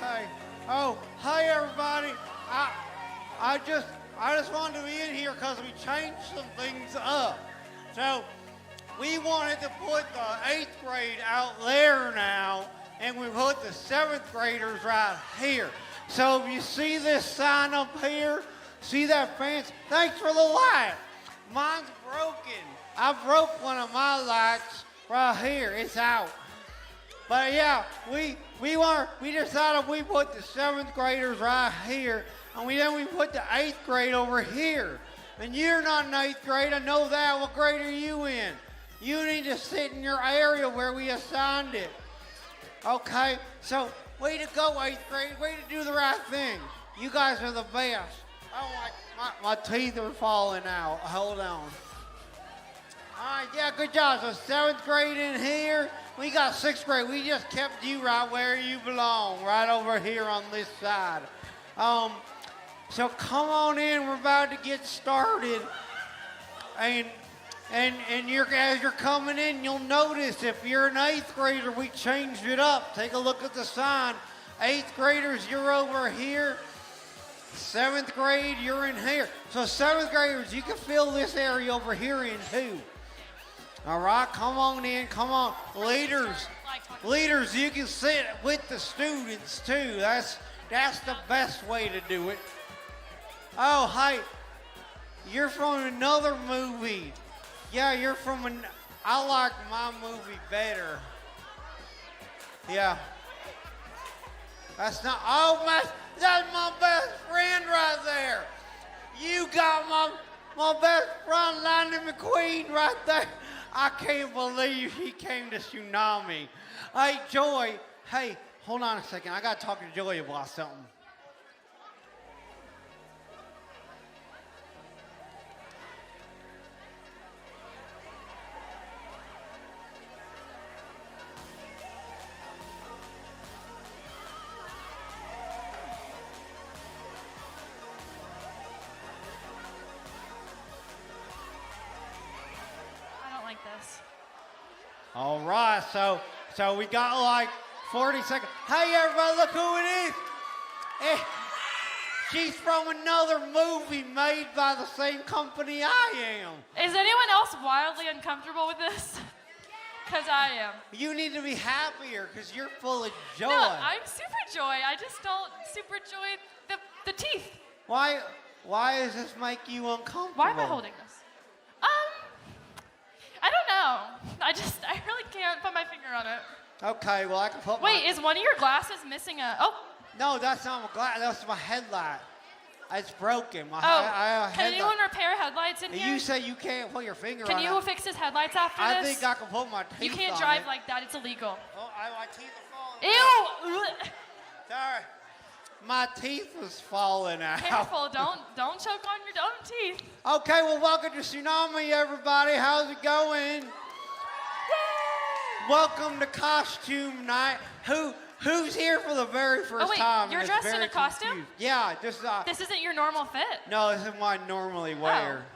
Okay. Oh, hi everybody. I just wanted to be in here because we changed some things up. So we wanted to put the 8th grade out there now, and we put the 7th graders right here. So if you see this sign up here, see that fence? Thanks for the light. Mine's broken. I broke one of my lights right here. It's out. But yeah, we decided we put the 7th graders right here, and then we put the 8th grade over here. And you're not in 8th grade, I know that. What grade are you in? You need to sit in your area where we assigned it. Okay, so way to go, 8th grade. Way to do the right thing. You guys are the best. Oh, my teeth are falling out. Hold on. All right, yeah, good job. So 7th grade in here. We got 6th grade. We just kept you right where you belong, right over here on this side. So come on in. We're about to get started. And as you're coming in, you'll notice if you're an 8th grader, we changed it up. Take a look at the sign. 8th graders, you're over here. 7th grade, you're in here. So 7th graders, you can fill this area over here in too. All right, come on in, come on. Leaders, you can sit with the students too. That's the best way to do it. Oh, hey, you're from another movie. Yeah, you're from I like my movie better. Yeah. That's my best friend right there. You got my best friend, Lightning McQueen, right there. I can't believe he came to Tsunami. Hey, Joy. Hey, hold on a second. I got to talk to Joy about something. All right, so we got like 40 seconds. Hey, everybody, look who it is. She's from another movie made by the same company I am. Is anyone else wildly uncomfortable with this? Because I am. You need to be happier because you're full of joy. No, I'm super joy. I just don't super joy the teeth. Why does this make you uncomfortable? Why am I holding this? I don't know. I really can't put my finger on it. Okay, well, I can put Wait, is one of your glasses missing a... Oh. No, that's not my glass. That's my headlight. It's broken. Can anyone repair headlights in here? You say you can't put your finger on it. Can you fix his headlights after this? I think I can put my teeth on it. You can't drive like that. It's illegal. Oh, my teeth are falling. Ew! Sorry. My teeth was falling out. Careful, don't choke on your own teeth. Okay, well, welcome to Tsunami, everybody. How's it going? Yay! Welcome to Costume Night. Who's here for the very first time? You're dressed in a costume? Confused? Yeah, just... This isn't your normal fit. No, this is what I normally wear.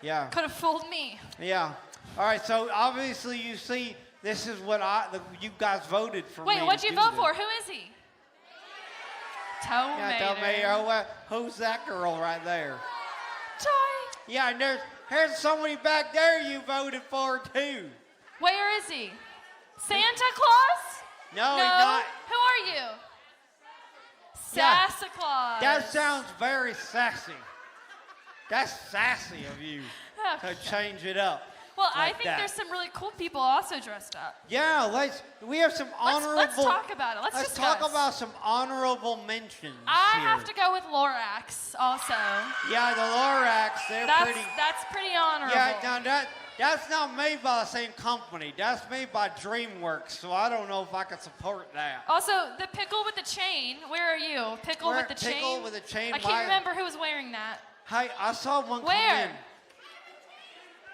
Yeah. Could have fooled me. Yeah. All right, so obviously you see, this is what you guys voted for me. Wait, what'd you vote for? Who is he? Tomato. Who's that girl right there? Joy. Yeah, and there's somebody back there you voted for too. Where is he? Santa Claus? No, he's not. Who are you? Santa Claus. That sounds very sassy. That's sassy of you to change it up. Well, I think there's some really cool people also dressed up. Yeah, we have some honorable... Let's talk about it. Let's talk about some honorable mentions I here. have to go with Lorax also. Yeah, the Lorax, That's pretty honorable. Yeah, now that's not made by the same company. That's made by DreamWorks, so I don't know if I can support that. Also, the pickle with the chain. Where are you? Pickle with the chain? Pickle with the chain. I can't remember who was wearing that. Hey, I saw one come in. Where?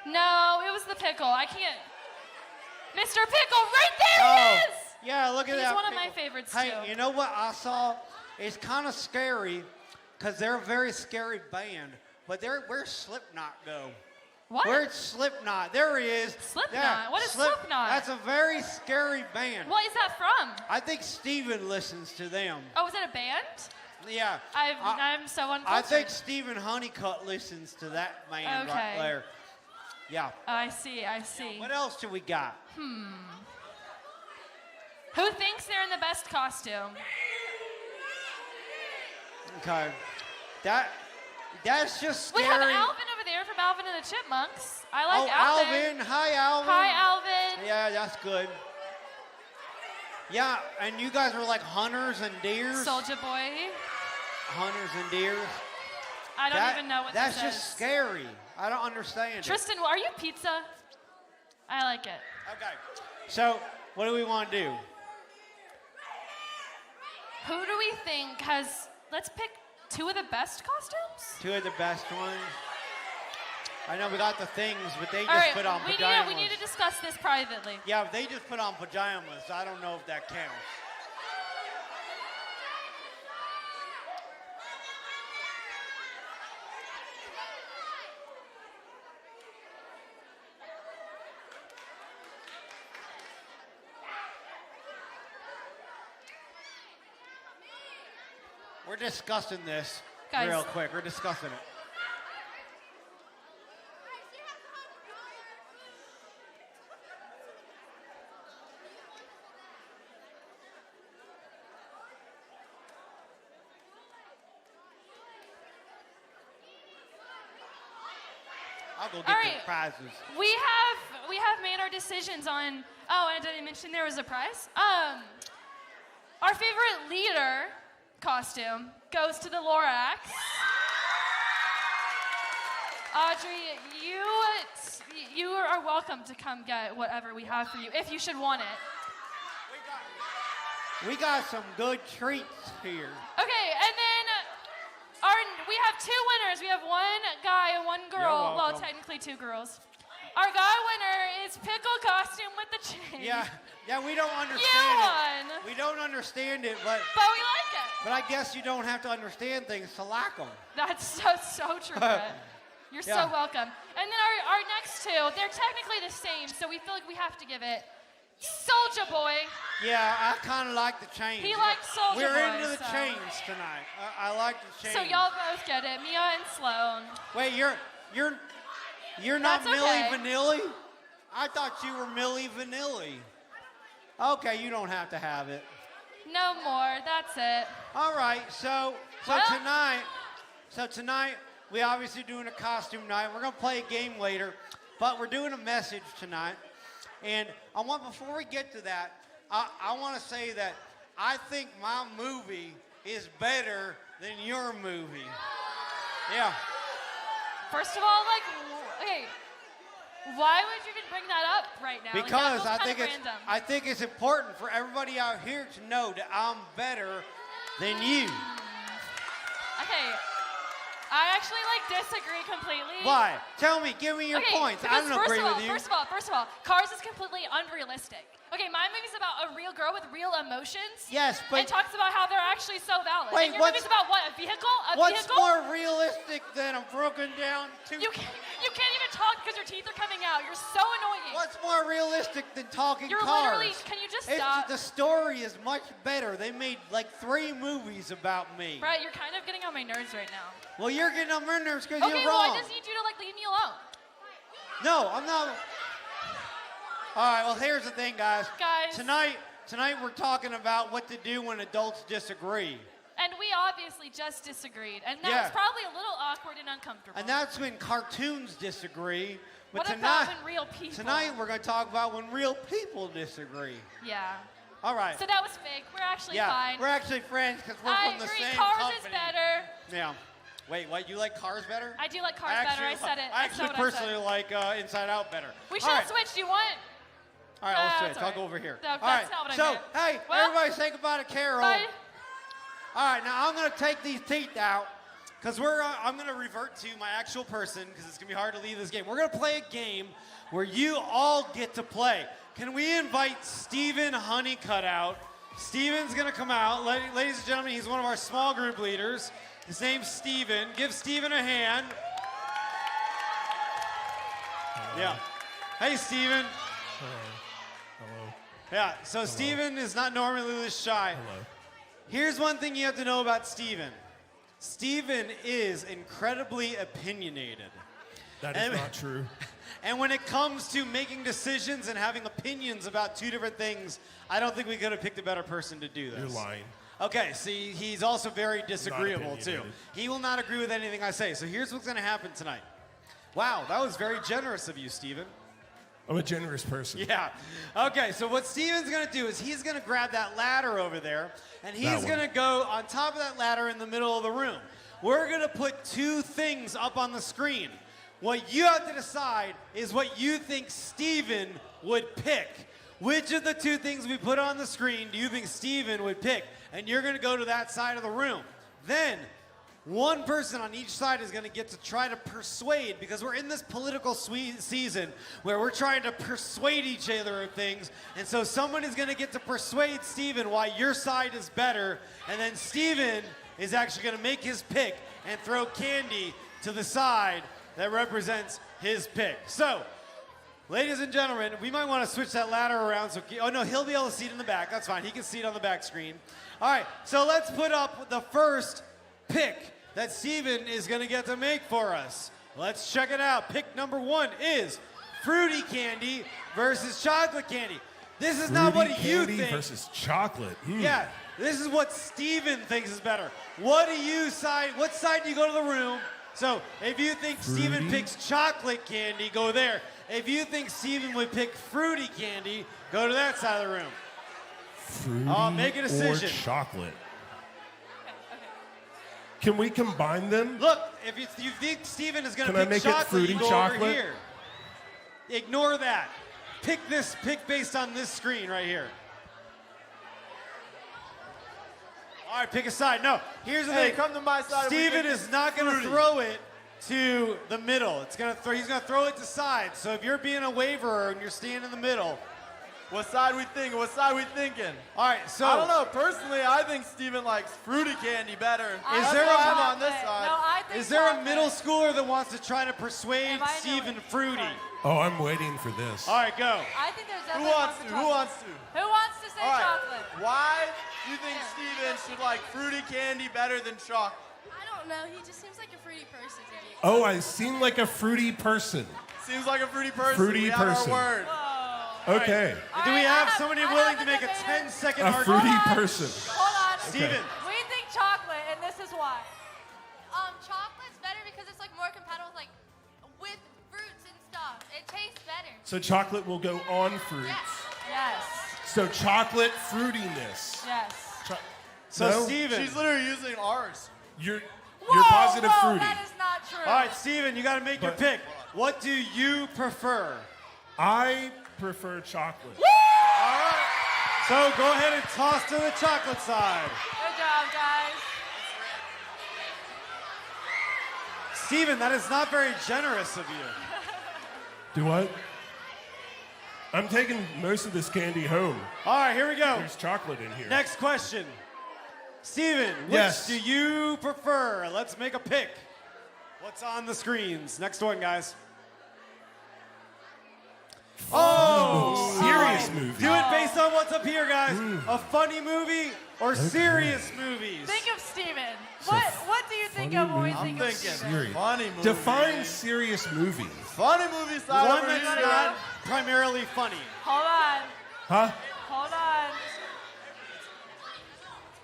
No, it was the pickle. I can't. Mr. Pickle, right there he is! Yeah, look at that. He's one of pickle. my favorites, hey, too. you know what I saw? It's kind of scary because they're a very scary band. But where's Slipknot go? What? Where's Slipknot? There he is. Slipknot? Yeah, What is Slipknot? That's a very scary band. What is that from? I think Steven listens to them. Oh, is it a band? Yeah. I'm so uncultured. I think Stephen Honeycutt listens to that band right there. Yeah. I see. What else do we got? Who thinks they're in the best costume? Okay. That's just scary. We have Alvin over there from Alvin and the Chipmunks. I like Alvin. Hi, Alvin. Hi, Alvin. Yeah, that's good. Yeah, and you guys are like hunters and deers? Soldier Boy. Hunters and deers. I don't even know what that That's says. just scary. I don't understand Tristan, are you pizza? I like it. Okay. So, what do we want to do? Who do we think has... Let's pick 2 of the best costumes? 2 of the best ones. I know we got the things, but they just All right, put on pajamas. we need to discuss this privately. Yeah, but they just put on pajamas. I don't know if that counts. We're discussing this Guys. real quick. We're discussing it. I'll go get All right. the prizes. We have made our decisions on. Oh, and did I mention there was a prize? Our favorite leader costume goes to the Lorax. Audrey, you are welcome to come get whatever we have for you if you should want it. We got some good treats here. Okay, and then we have 2 winners. We have 1 guy and 1 girl. You're Well, welcome. technically 2 girls. Our guy winner is Pickle costume with the chain. Yeah, we don't understand You it. won. We don't understand it, but But we like it. I guess you don't have to understand things to like them. That's so true, Brett. You're Yeah. so welcome. And then our next 2, they're technically the same, so we feel like we have to give it Soldier Boy. Yeah, I kind of like the chains. He likes Soulja We're Boy, into the so- chains tonight. I like the chains. So y'all both get it, Mia and Sloan. Wait, you're not That's Millie okay. Vanilli? I thought you were Millie Vanilli. Okay, you don't have to have it. No more, that's it. All right, so Well- tonight we obviously doing a costume night. We're gonna play a game later, but we're doing a message tonight. And before we get to that, I want to say that I think my movie is better than your movie. Yeah. First of all, okay, why would you even bring that up right now? Because that I feels think kind of random. I think it's important for everybody out here to know that I'm better than you. Okay, I actually disagree completely. Why? Tell me. Give me your points. I because don't agree with you. First of all, Cars is completely unrealistic. Okay, my movie's about a real girl with real emotions. Yes, but and talks about how they're actually so valid. Wait, and your what's- movie's about what? A vehicle? what's more realistic than a broken down You can't even talk because your teeth are coming out. You're so annoying. What's more realistic than talking You're cars? literally. Can you just stop? The story is much better. They made 3 movies about me. Brett, you're kind of getting on my nerves right now. Well, you're getting on my nerves because Okay, you're well, wrong. I just need you to leave me alone. No, I'm not. All right, well, here's the thing, guys. Guys. Tonight we're talking about what to do when adults disagree. And we obviously just disagreed, and that Yeah. was probably a little awkward and uncomfortable. And that's when cartoons disagree. But what about when real people? Tonight we're going to talk about when real people disagree. Yeah. All right. So that was fake. We're actually yeah, fine. we're actually friends because we're I from the agree. same Cars company. is better. Yeah. Wait, what? You like Cars better? I do like Cars better. I said it. I That's actually not what I said. personally like Inside Out better. We All should right. switch. Do you want? All right, let's That's switch. all I'll right. go over here. No, all that's right. not what I so, meant. hey, Well- everybody say goodbye to Carol. Bye. All right, now I'm going to take these teeth out, because I'm going to revert to my actual person because it's going to be hard to leave this game. We're going to play a game where you all get to play. Can we invite Steven Honeycutt out? Steven's going to come out. Ladies and gentlemen, he's one of our small group leaders. His name's Steven. Give Steven a hand. Yeah. Hey, Steven. Hello. Yeah, so Steven is not normally this shy. Hello. Here's one thing you have to know about Steven. Steven is incredibly opinionated. That is not true. And when it comes to making decisions and having opinions about two different things, I don't think we could have picked a better person to do this. You're lying. Okay, see, he's also very disagreeable, too. He will not agree with anything I say. So here's what's going to happen tonight. Wow, that was very generous of you, Steven. I'm a generous person. Yeah. Okay, so what Steven's going to do is he's going to grab that ladder over there, and he's going to go on top of that ladder in the middle of the room. We're going to put two things up on the screen. What you have to decide is what you think Steven would pick. Which of the two things we put on the screen do you think Steven would pick? And you're going to go to that side of the room. Then, one person on each side is going to get to try to persuade, because we're in this political season where we're trying to persuade each other of things. And so someone is going to get to persuade Steven why your side is better. And then Steven is actually going to make his pick and throw candy to the side that represents his pick. So, ladies and gentlemen, we might want to switch that ladder around. So, oh no, he'll be able to see it in the back. That's fine. He can see it on the back screen. All right, so let's put up the first pick that Steven is going to get to make for us. Let's check it out. Pick number one is fruity candy versus chocolate candy. This is not what you think. Versus chocolate. Yeah, this is what Steven thinks is better. What side do you go to the room? So if you think Steven picks chocolate candy, go there. If you think Steven would pick fruity candy, go to that side of the room. Fruity make a decision. Or chocolate. Can we combine them? Look, if you think Steven is going to pick chocolate, you go over here. Ignore that. Pick based on this screen right here. All right, pick a side. No, here's the thing. Come to my side. Steven is not going to throw it to the middle. He's going to throw it to sides. So if you're being a waverer and you're standing in the middle. What side we thinking? What side we thinking? All right, so. I don't know. Personally, I think Steven likes fruity candy better. Is there on this side? No, I think is there a middle schooler that wants to try to persuade Steven fruity? Oh, I'm waiting for this. All right, go. I think there's Who definitely wants to? Who wants to? Who wants to say All right. chocolate? Why do you think Steven should like fruity candy better than chocolate? I don't know. He just seems like a fruity person to me. Oh, I seem like a fruity person. Seems like a fruity person. Fruity we have person. our word. Okay. Do we have somebody willing to make a 10-second A argument? fruity person. Hold on. Steven. We think chocolate, and this is why. Chocolate's better because it's like more compatible with fruits and stuff. It tastes better. So chocolate will go on fruits. Yes. So chocolate fruitiness. Yes. So No? Steven. She's literally using ours. You're Whoa, positive whoa, fruity. that is not true. All right, Steven, you got to make your But- pick. What do you prefer? I prefer chocolate. All right. So go ahead and toss to the chocolate side. Good job, guys. Steven, that is not very generous of you. Do what? I'm taking most of this candy home. All right, here we go. There's chocolate in here. Next question. Steven, which Yes. do you prefer? Let's make a pick. What's on the screens? Next one, guys. Oh, Serious movie. do it based on what's up here, guys. A funny movie or serious movies? Think of Steven. What do you think of when we think of Thinking Steven? Serious. funny movie. Define serious movie. Funny movie side One over that's here. not primarily funny. Hold on. Huh? Hold on.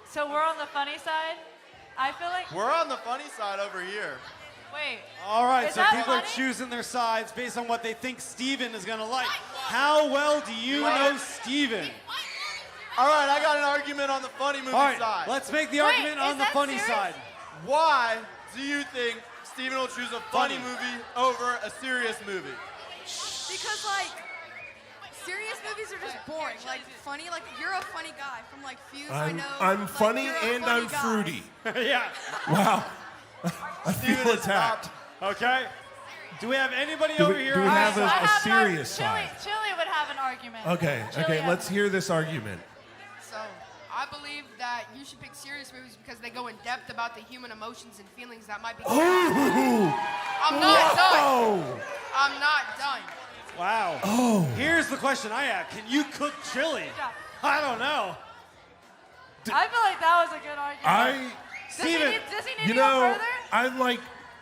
So we're on the funny side? I feel like. We're on the funny side over here. Wait. All right, Is so that people are funny? choosing their sides based on what they think Steven is going to like. How well do you know Steven? All right, I got an argument on the funny movie All right, side. let's make the Wait, argument is on the that funny serious? side. Why do you think Steven will choose a funny Funny. movie over a serious movie? Because serious movies are just boring. Like funny, you're a funny guy from Fuse. I know. I'm funny you're a and funny I'm guy. fruity. Yeah. Wow. I Steven feel has attacked. stopped. Okay. Do we have anybody Do over we- here? do we on have this a- side? serious side. Chili would have an argument. Okay, Chili okay, has- let's hear this argument. So, I believe that you should pick serious movies because they go in depth about the human emotions and feelings that might be. Oh! I'm not done. Oh! I'm not done. Wow. Oh! Here's the question I have. Can you cook chili? job. I don't know. I feel like that was a good argument. Steven, Does he need You to go know, further?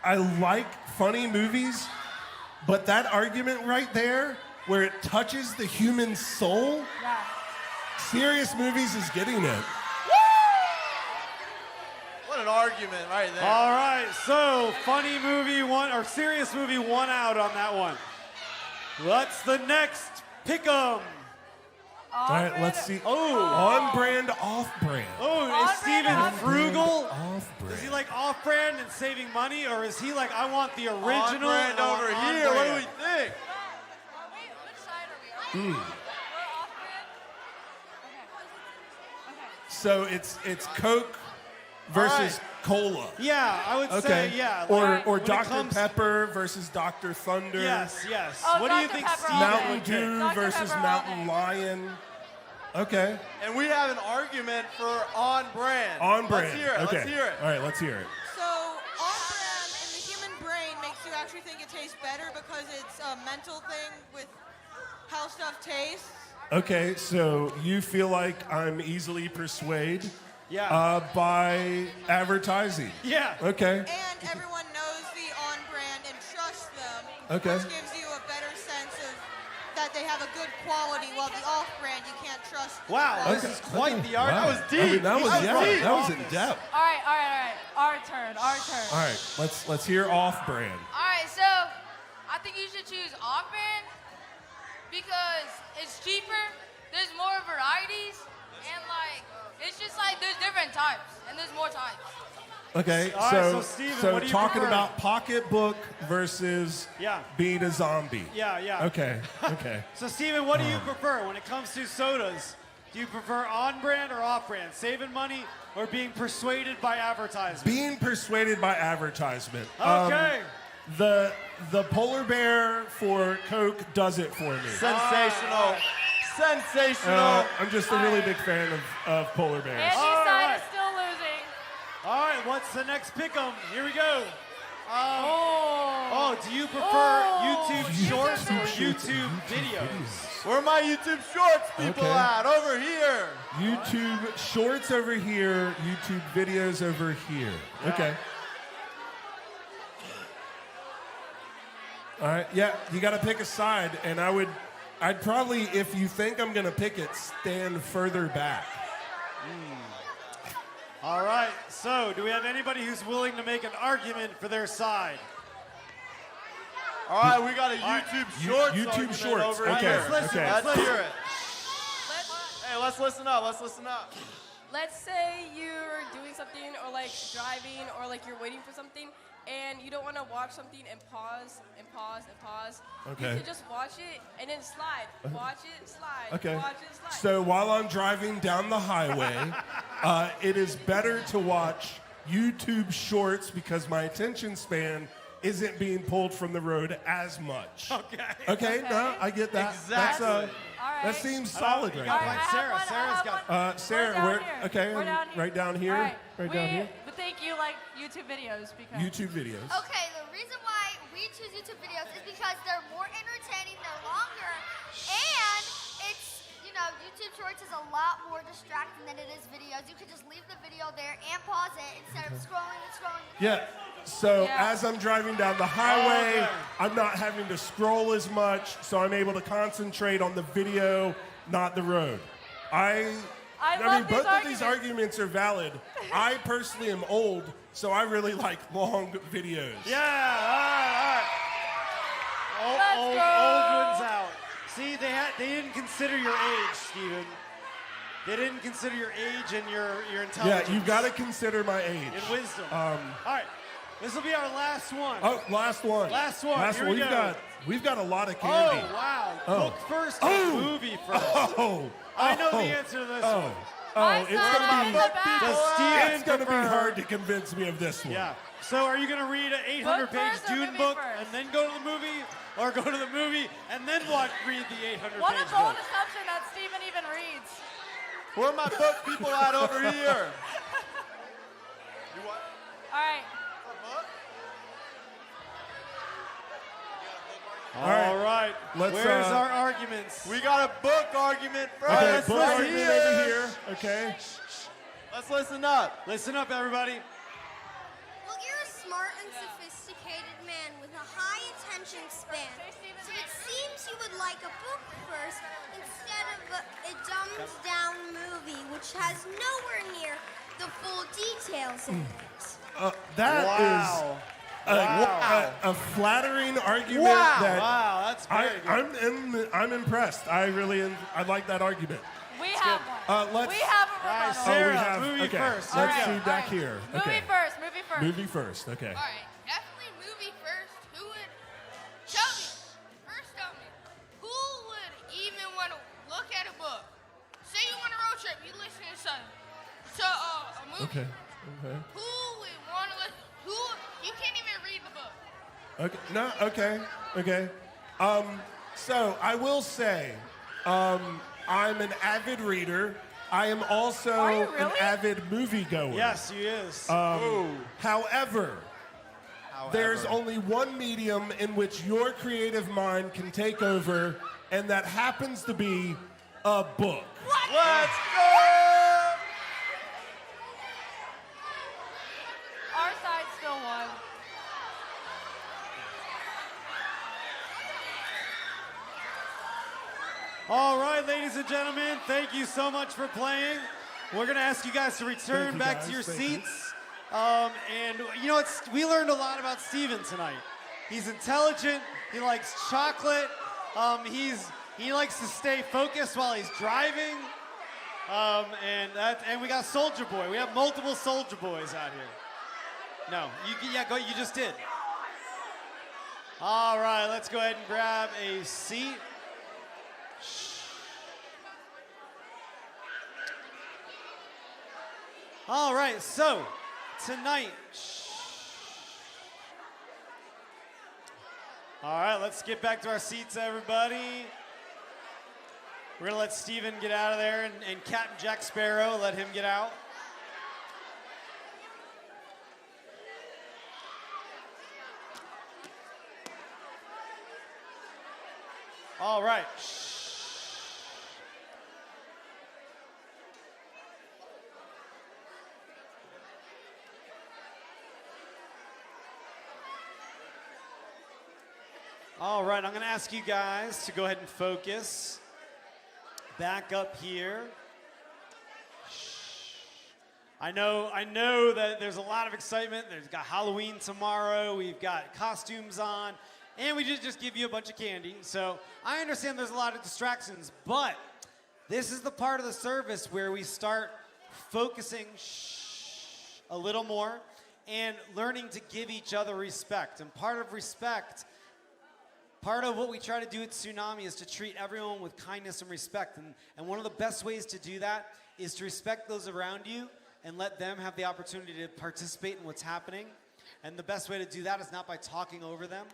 I like funny movies, but that argument right there, where it touches the human soul, Yeah. serious movies is getting it. What an argument right there. all right. So, funny movie one or serious movie one out on that one. What's the next pick 'em? All right, let's see. Oh. On brand, off brand. Oh, is On-brand, Steven off-brand. frugal? Off brand. Is he like off brand and saving money, or is he like, I want the original? On brand and I want over on here. What do brand? we think? Wait, which side are we on? We're off-brand? Okay. So it's Coke versus cola. Yeah, I would Okay. say, yeah. Or like, when it Dr. comes- Pepper versus Dr. Thunder. Yes, yes. Oh, What do you Dr. think, Pepper Steven? all day. Mountain would pick? Dew Dr. versus Pepper all Mountain day. Lion. Okay. And we have an argument for on brand. On brand. Let's hear it. Okay. Let's hear it. All right, let's hear it. So, on brand in the human brain makes you actually think it tastes better because it's a mental thing with how stuff tastes. Okay, so you feel like I'm easily persuaded Yeah. by advertising. Yeah. Okay. And everyone knows the on brand and trusts them, Okay. which gives you a better sense of that they have a good quality, while the off brand you can't trust. the Wow, quality. this is quite the Wow. argument. That was deep. I mean, that was That was yeah, deep. that was in depth. All right. Our turn. All right, let's hear off brand. All right, so I think you should choose off-brand because it's cheaper. There's more varieties, and like it's just like there's different types, and there's more types. Okay, All right, so Steven, what do you talking prefer? about pocketbook versus Yeah. being a zombie. Yeah. Okay. Okay. So, Steven, what do you prefer when it comes to sodas? Do you prefer on brand or off brand? Saving money or being persuaded by advertisement? Being persuaded by advertisement. Okay. The polar bear for Coke does it for me. Sensational. Sensational. I'm just a really big fan of polar bears. Andy's All side right. is still losing. All right, what's the next pick 'em? Here we go. Oh. Do you prefer Oh. YouTube Shorts or YouTube videos? Where are my YouTube Shorts people Okay. at? Over here. YouTube shorts over here, YouTube videos over here. Okay. All right, yeah, you got to pick a side, and I'd probably, if you think I'm gonna pick it, stand further back. All right, so do we have anybody who's willing to make an argument for their side? All right, we got a right. YouTube Shorts YouTube argument Shorts, over okay, here. Let's listen, okay. let's Let's listen. hear it. Hey, let's listen up. Let's listen up. Let's say you're doing something or like driving or like you're waiting for something and you don't want to watch something and pause and pause and pause. Okay. You can just watch it and then slide. Watch it, slide. Okay. Watch it, slide. So while I'm driving down the highway, it is better to watch YouTube Shorts because my attention span isn't being pulled from the road as much. Okay, no, I get that. Exactly. That's, All right. that seems solid You right got there. like I have Sarah. one, I Sarah's have got. one. Sarah, We're down where? here. Okay, We're down here. right down here. All right. Right down here. But think you like YouTube videos because YouTube videos. Okay, the reason why we choose YouTube videos is because they're more entertaining, they're longer, and it's, you know, YouTube Shorts is a lot more distracting than it is videos. You could just leave the video there and pause it instead of scrolling and scrolling. Yeah. So Yeah. as I'm driving down the highway, Okay. I'm not having to scroll as much, so I'm able to concentrate on the video, not the road. I mean, love these both of these arguments. arguments are valid. I personally am old, so I really like long videos. Yeah, all right. Let's Old go. ones out. See, they didn't consider your age, Steven. They didn't consider your age and your intelligence. Yeah, you've got to consider my age. And wisdom. All right, this will be our last one. Oh, last one. Last one. Last Here one. we go. We've got a lot of Oh, candy. wow. Oh. Book first Oh. or movie first? Oh. I know the Oh. answer to this Oh. one. Oh, it's side gonna is be. the best. Does It's Steven gonna be prefer- hard to convince me of this one. Yeah. So are you going to read an 800-page first or Dune movie book first? and then go to the movie, or go to the movie and then read the 800-page What a bold book? assumption that Steven even reads. Where my book people at over here? You want All right. a book? All right. Let's, Where's our arguments? We got a book argument first. Okay, let's book listen argument here. over here. Okay. Let's listen up. Listen up, everybody. Well, you're a smart and sophisticated man with a high attention span. So it seems you would like a book first instead of a dumbed down movie which has nowhere near the full details in it. That is Wow. a flattering argument. Wow. That Wow, that's very good. I'm impressed. I like that argument. We have one. Let's. We have a All right, rebuttal. Sarah, we have, movie okay. first. Let's Okay. see back All right. here. Movie Okay. first. Movie first. Movie first. Okay. All right, definitely movie first. Who would tell me? First, tell me. Who would even want to look at a book? Say you want a road trip, you listen to a movie. Okay. Okay. Who would want to listen? Who? You can't even read the book. Okay. No. Okay. Okay. So I will say, I'm an avid reader. I am also Are you an really? avid moviegoer. Yes, he is. However, there's only one medium in which your creative mind can take over, and that happens to be a book. Let's go! Our side still won. All right, ladies and gentlemen, thank you so much for playing. We're going to ask you guys to return Thank you, back guys. to your Thank you. seats. And you know what? We learned a lot about Steven tonight. He's intelligent. He likes chocolate. He likes to stay focused while he's driving. And we got Soldier Boy. We have multiple Soldier Boys out here. No, you just did. All right, let's go ahead and grab a seat. All right, so tonight. All right, let's get back to our seats, everybody. We're gonna let Steven get out of there and Captain Jack Sparrow, let him get out. All right. All right, I'm going to ask you guys to go ahead and focus. Back up here. I know that there's a lot of excitement. There's got Halloween tomorrow. We've got costumes on. And we just give you a bunch of candy. So I understand there's a lot of distractions, but this is the part of the service where we start focusing a little more and learning to give each other respect. And part of respect, part of what we try to do at Tsunami is to treat everyone with kindness and respect. And one of the best ways to do that is to respect those around you and let them have the opportunity to participate in what's happening. And the best way to do that is not by talking over them.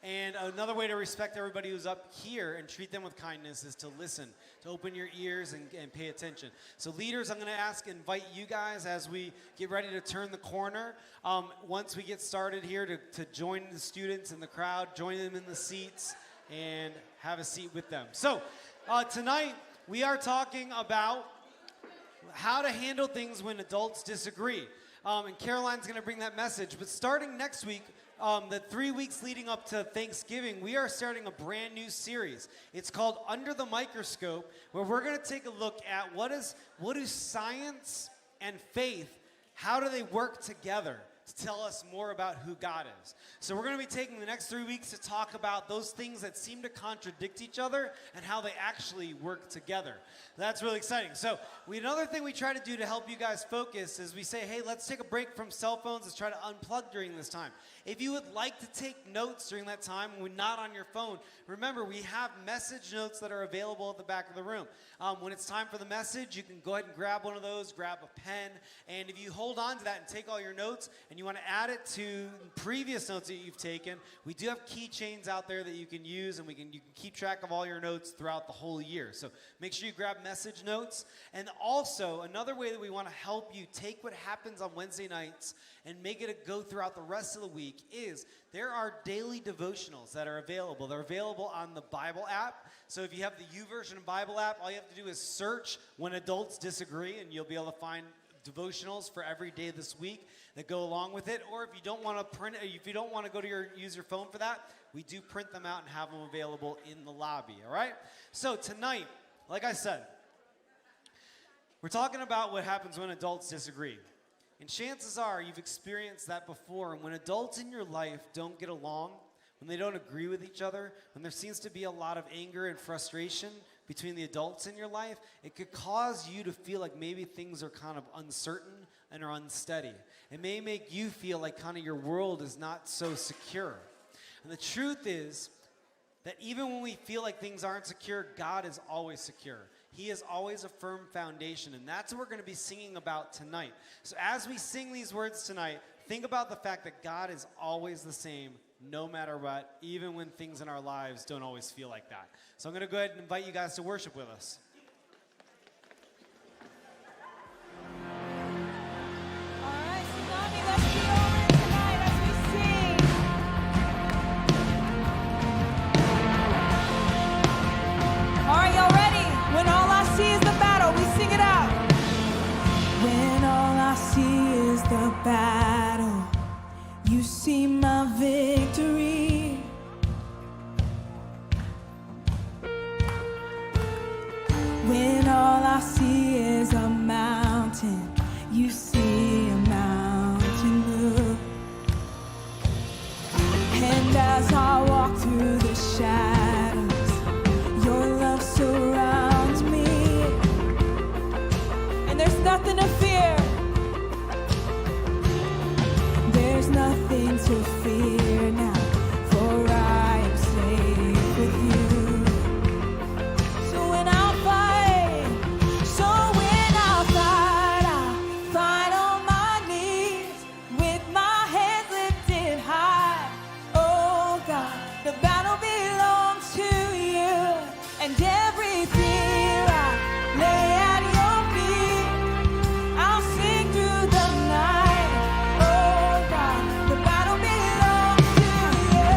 And another way to respect everybody who's up here and treat them with kindness is to listen, to open your ears and pay attention. So leaders, I'm going to invite you guys as we get ready to turn the corner. Once we get started here to join the students in the crowd, join them in the seats, and have a seat with them. So tonight we are talking about how to handle things when adults disagree. And Caroline's going to bring that message. But starting next week, the 3 weeks leading up to Thanksgiving, we are starting a brand new series. It's called Under the Microscope, where we're going to take a look at what do science and faith, how do they work together to tell us more about who God is. So we're going to be taking the next 3 weeks to talk about those things that seem to contradict each other and how they actually work together. That's really exciting. So another thing we try to do to help you guys focus is we say, hey, let's take a break from cell phones. Let's try to unplug during this time. If you would like to take notes during that time when not on your phone, remember we have message notes that are available at the back of the room. When it's time for the message, you can go ahead and grab one of those, grab a pen, and if you hold on to that and take all your notes and you want to add it to previous notes that you've taken, we do have keychains out there that you can use, and you can keep track of all your notes throughout the whole year. So make sure you grab message notes. And also, another way that we want to help you take what happens on Wednesday nights and make it go throughout the rest of the week is there are daily devotionals that are available. They're available on the Bible app. So if you have the YouVersion Bible app, all you have to do is search When Adults Disagree, and you'll be able to find devotionals for every day this week that go along with it. Or if you don't want to print it, if you don't want to go to use your phone for that, we do print them out and have them available in the lobby, all right? So tonight, like I said, we're talking about what happens when adults disagree. And chances are you've experienced that before. And when adults in your life don't get along, when they don't agree with each other, when there seems to be a lot of anger and frustration between the adults in your life, it could cause you to feel like maybe things are kind of uncertain and are unsteady. It may make you feel like kind of your world is not so secure. And the truth is that even when we feel like things aren't secure, God is always secure. He is always a firm foundation, and that's what we're going to be singing about tonight. So as we sing these words tonight, think about the fact that God is always the same, no matter what, even when things in our lives don't always feel like that. So I'm going to go ahead and invite you guys to worship with us. All right, Tsunami, let's be over tonight as we sing. All right, y'all ready? When all I see is the battle, we sing it out. When all I see is the battle, you see my victory. When all I see is a mountain, you see a mountain move. And as I walk through the shadows, your love surrounds me. And there's nothing to fear. There's nothing to fear now, for I am safe with you. So when I fight on my knees with my hands lifted high. Oh God, the battle belongs to you, and every fear I lay at your feet. I'll sing through the night. Oh God, the battle belongs to you.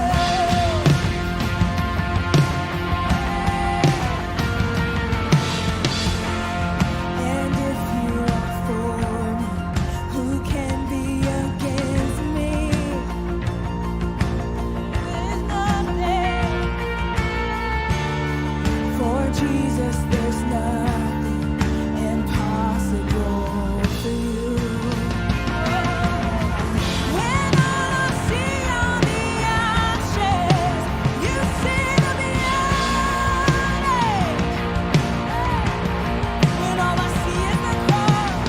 And if you are for me, who can be against me? There's nothing. For Jesus, there's nothing impossible for you. When all I see are the ashes, you see the beauty. When all I see is the cross,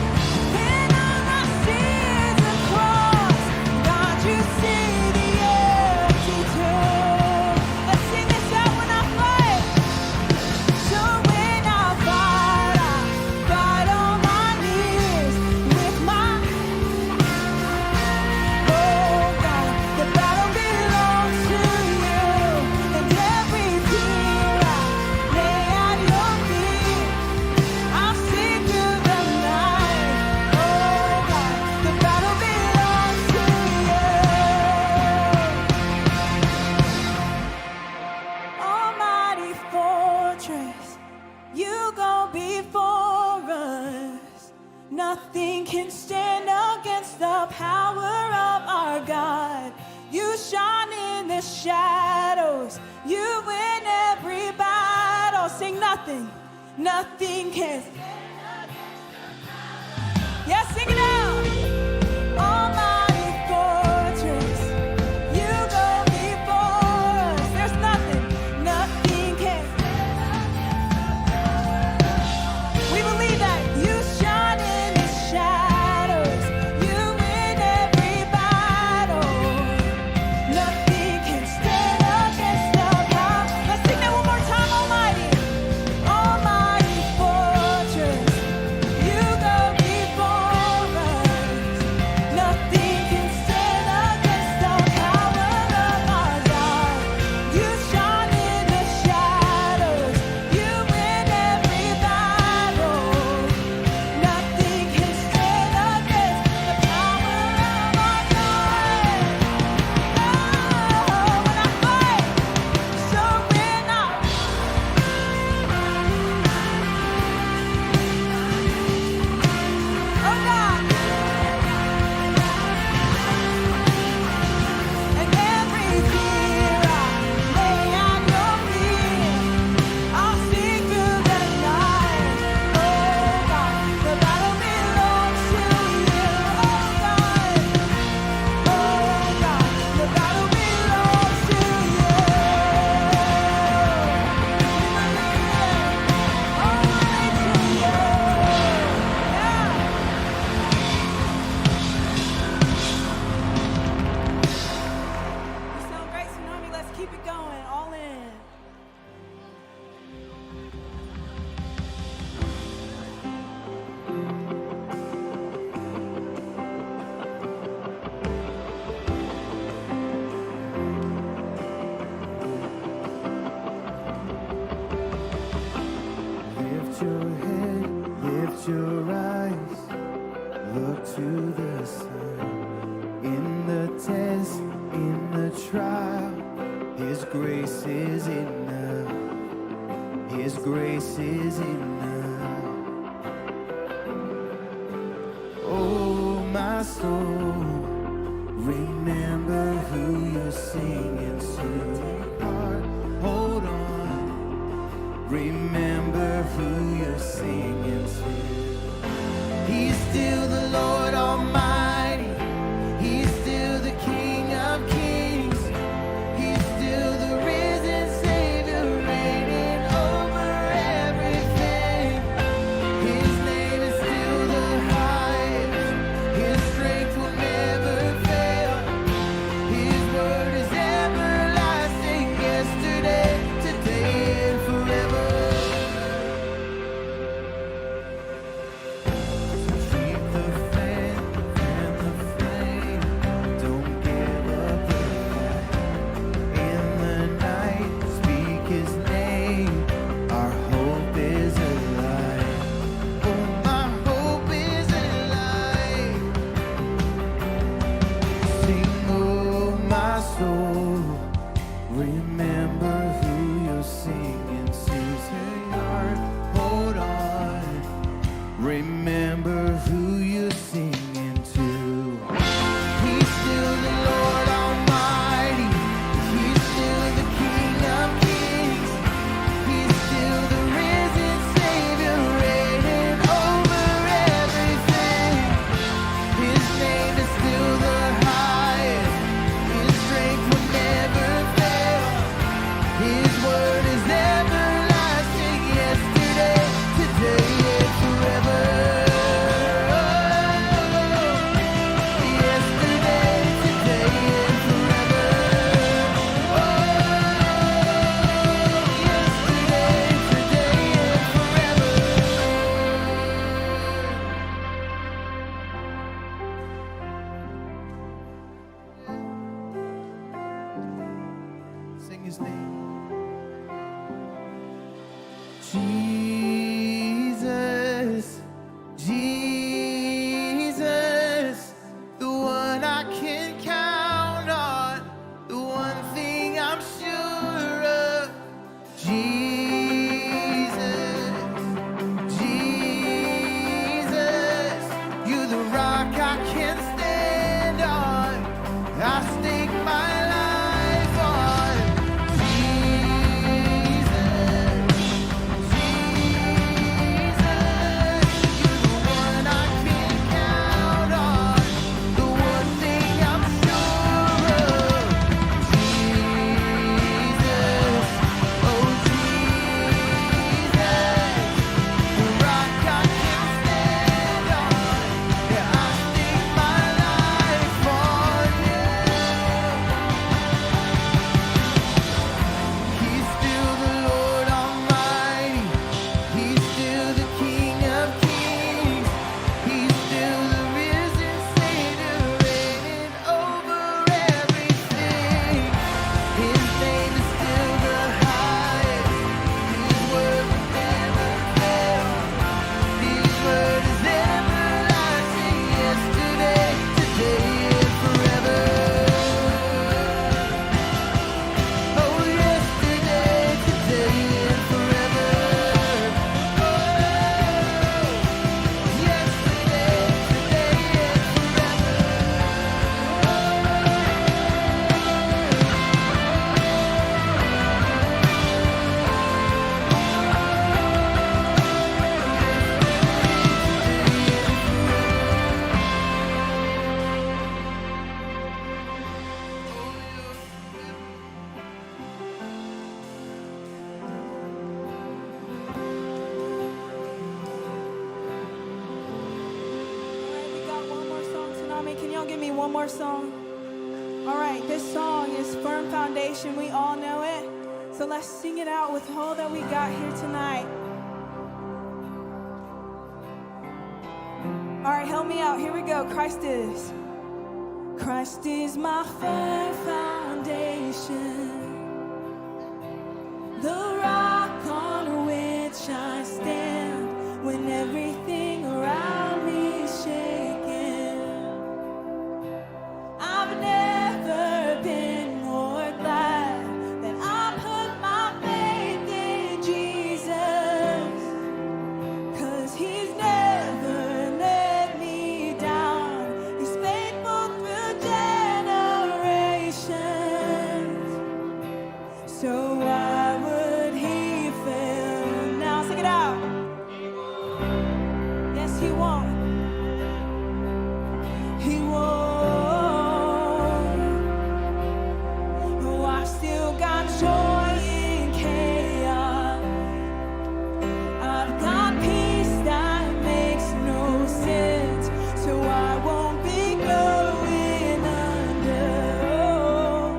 when all I see is the cross, God, you see the empty tomb. Let's sing this out when I fight. So when I fight on my knees with my. Oh God, the battle belongs to you, and every tear I lay at your feet. I'll sing through the night. Oh God, the battle belongs to you. Almighty fortress, you go before us. Nothing can stand against the power of our God. You shine in the shadows. You win every battle. Sing nothing. Nothing can. Yes, sing it out. Almighty fortress. look to the sun. In the test, in the trial, His grace is enough. His grace is enough. Oh, my soul, remember who you're singing to. Heart, hold on. Remember who you're singing to. He's still the Lord Almighty. He's still the King of Kings. He's still the risen Savior, reigning over everything. His name is still the highest. His strength will never fail. His word is everlasting, yesterday, today, and forever. So keep the faith and the flame. Don't give up the fight. In the night, speak His name. Our hope is alive. Oh, my hope is alive. Sing, oh, my soul, remember who you're singing to. Say, heart, hold on. Remember who you're singing to. He's still the Lord Almighty. He's still the King of Kings. He's still the risen Savior, reigning over everything. His name is still the highest. His strength will never fail. His word is everlasting, yesterday, today, and forever. Yesterday, today, and forever. Yesterday, today, and forever. Sing His name. Jesus, Jesus, the one I can count on, the one thing I'm sure of. Jesus, Jesus, you're the rock I can stand on. I stake my life on. Jesus, you're the one I can count on, the one thing I'm sure of. Jesus, oh Jesus, the rock I can stand on. Yeah, I stake my life on you. He's still the Lord Almighty. He's still the King of Kings. He's still the risen Savior, reigning over everything. His name is still the highest. His word will never fail. His word is everlasting, yesterday, today, and forever. Oh, yesterday, today, and forever. Oh, yesterday, today, and Alright, we got one more song, Tsunami. Can y'all give me one more song? Alright, this song is Firm Foundation. We all know it. So let's sing it out with all that we got here tonight. Alright, help me out. Here we go. Christ is my firm foundation, the rock on which I stand when everything around me is shaking. He won't. Oh, I've still got joy in chaos. I've got peace that makes no sense, so I won't be going under. Oh,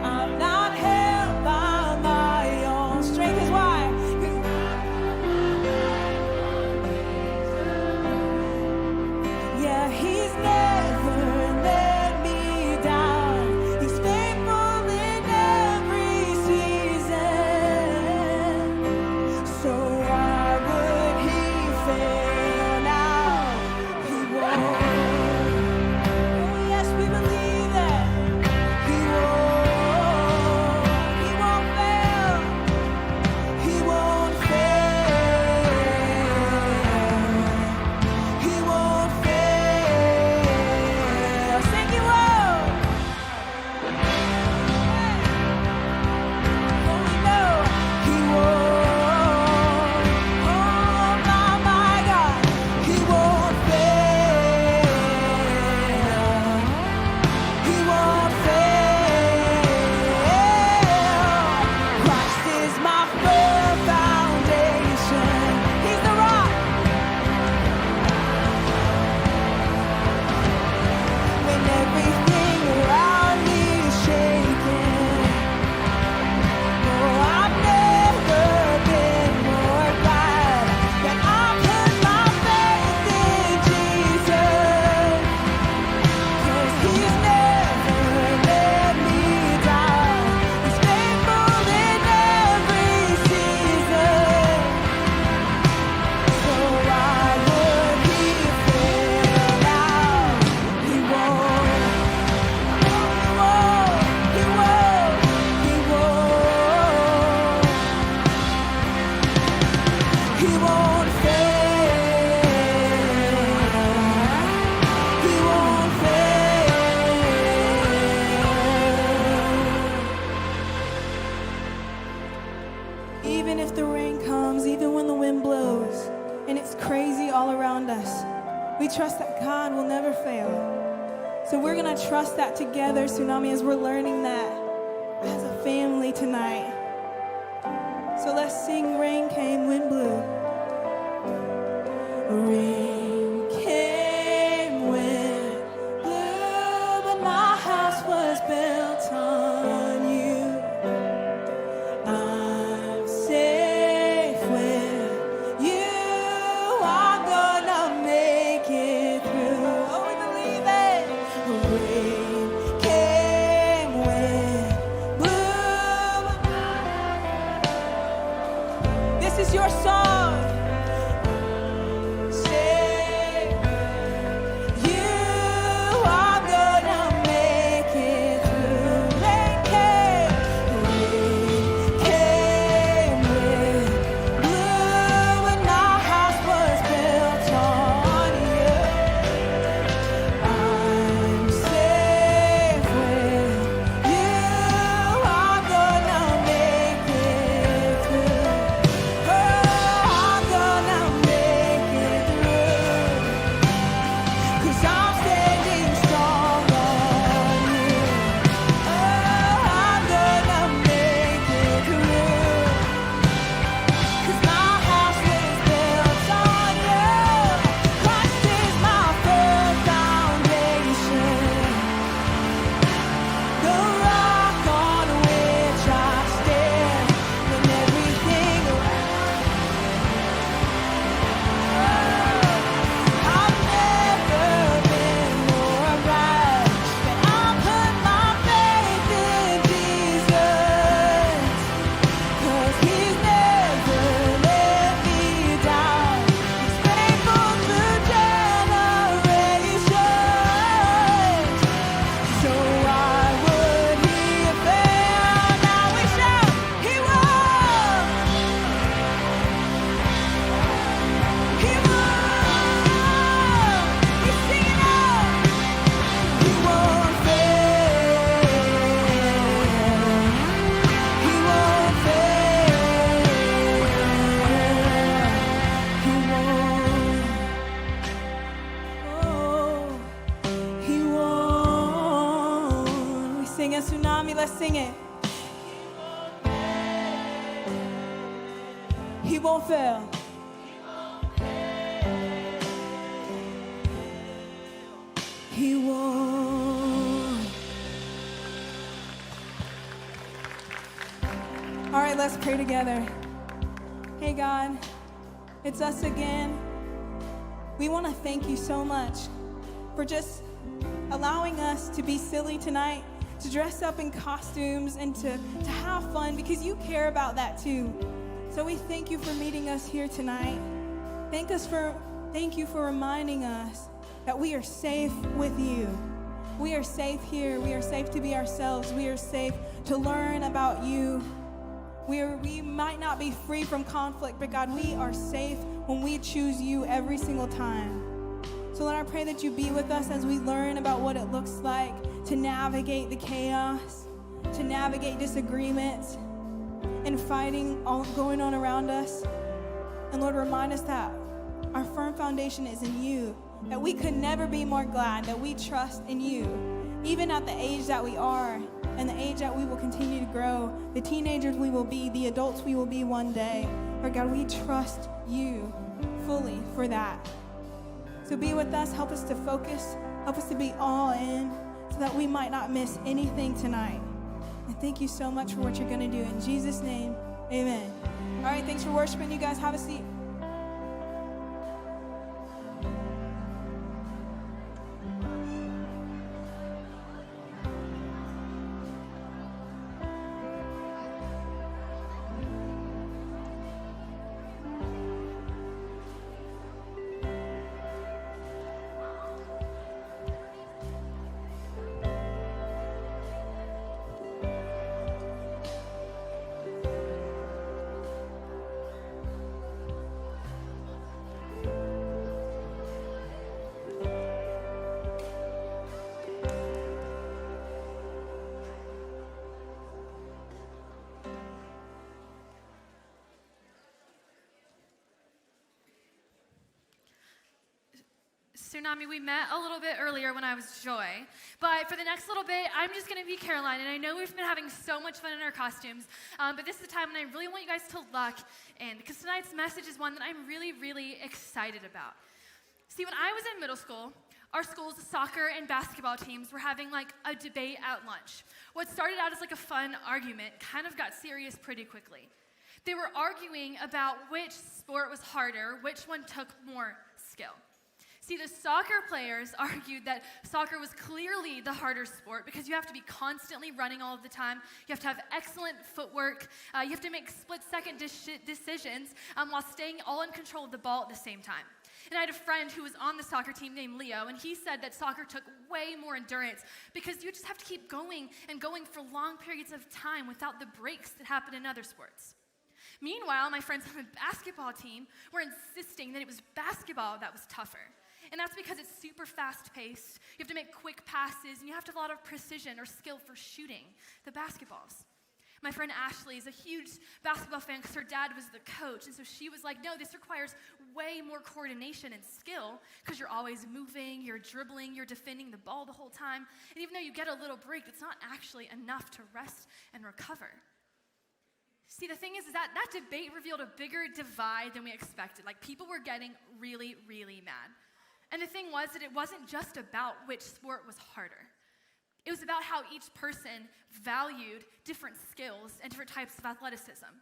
I'm not held by my own strength. 'Cause why? 'Cause yeah, he's never let me down. He's faithful in every season. So why would he fail now? He won't. Oh, yes, we believe that. He won't. He won't fail. He won't fail. He won't fail. Sing he won't. Oh, we know he won't. Oh, my God. He won't fail. He won't fail. Christ is my firm foundation. He's the rock. When everything around me is shaking. Oh, I've never been more glad that I put my faith in Jesus. 'Cause he's never let me down. He's faithful in every season. So why would he fail now? He won't. He won't. He won't. He won't. He won't fail. He won't fail. Even if the rain comes, even when the wind blows, and it's crazy all around us, we trust that God will never fail. So we're gonna trust that together, Tsunami, as we're learning that as a family tonight. So let's sing Rain Came, Wind Blew. Rain came, wind blew, but my house was built on you. I'm safe with you. I'm gonna make it through. Oh, we believe it. Rain came, wind blew. This is your song. Say Tsunami, let's sing it. He won't fail. He won't. All right, let's pray together. Hey, God, it's us again. We want to thank you so much for just allowing us to be silly tonight, to dress up in costumes and to have fun, because you care about that too. So we thank you for meeting us here tonight. Thank you for reminding us that we are safe with you. We are safe here. We are safe to be ourselves. We are safe to learn about you. We might not be free from conflict, but God, we are safe when we choose you every single time. So Lord, I pray that you be with us as we learn about what it looks like to navigate the chaos, to navigate disagreements and fighting all going on around us. And Lord, remind us that our firm foundation is in you, that we could never be more glad that we trust in you, even at the age that we are and the age that we will continue to grow, the teenagers we will be, the adults we will be one day. Lord God, we trust you fully for that. So be with us, help us to focus, help us to be all in so that we might not miss anything tonight. And thank you so much for what you're going to do. In Jesus' name, amen. All right, thanks for worshiping. You guys have a seat. Tsunami, we met a little bit earlier when I was Joy, but for the next little bit, I'm just going to be Caroline, and I know we've been having so much fun in our costumes, but this is the time when I really want you guys to lock in, because tonight's message is one that I'm really, really excited about. See, when I was in middle school, our school's soccer and basketball teams were having like a debate at lunch. What started out as like a fun argument kind of got serious pretty quickly. They were arguing about which sport was harder, which one took more skill. See, the soccer players argued that soccer was clearly the harder sport because you have to be constantly running all of the time. You have to have excellent footwork. You have to make split-second decisions while staying all in control of the ball at the same time. And I had a friend who was on the soccer team named Leo, and he said that soccer took way more endurance because you just have to keep going and going for long periods of time without the breaks that happen in other sports. Meanwhile, my friends on the basketball team were insisting that it was basketball that was tougher. And that's because it's super fast-paced. You have to make quick passes, and you have to have a lot of precision or skill for shooting the basketballs. My friend Ashley is a huge basketball fan because her dad was the coach, and so she was like, no, this requires way more coordination and skill because you're always moving, you're dribbling, you're defending the ball the whole time, and even though you get a little break, it's not actually enough to rest and recover. See, the thing is that debate revealed a bigger divide than we expected. Like, people were getting really, really mad. And the thing was that it wasn't just about which sport was harder. It was about how each person valued different skills and different types of athleticism.